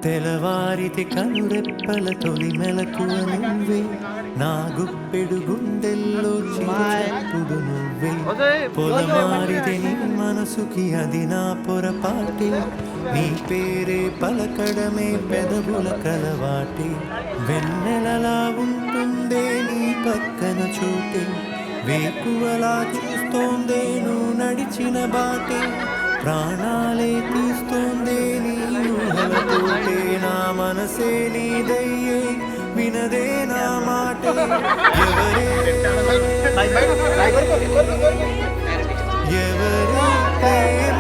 తెలవారితి కనురెప్పల తొలి మెలకువ నువ్వే, నా గుప్పెడు గుండెల్లో చిరుచప్పుడు నువ్వే. పొలమారితే నీ మనసుకి అది నా పొరపాటే, నీ పేరే పలకడమే పెదవుల కలవాటే. వెన్నెలలా ఉంటుందే నీ పక్కన చోటే, వేకువలా చూస్తోందే నువ్వు నడిచిన బాటే. ప్రాణాలే తీస్తోందే నీ ఊహలతోటే, నా మనసే నీదయ్యే వినదే నా మాటే. ఎవరే ప్రేమ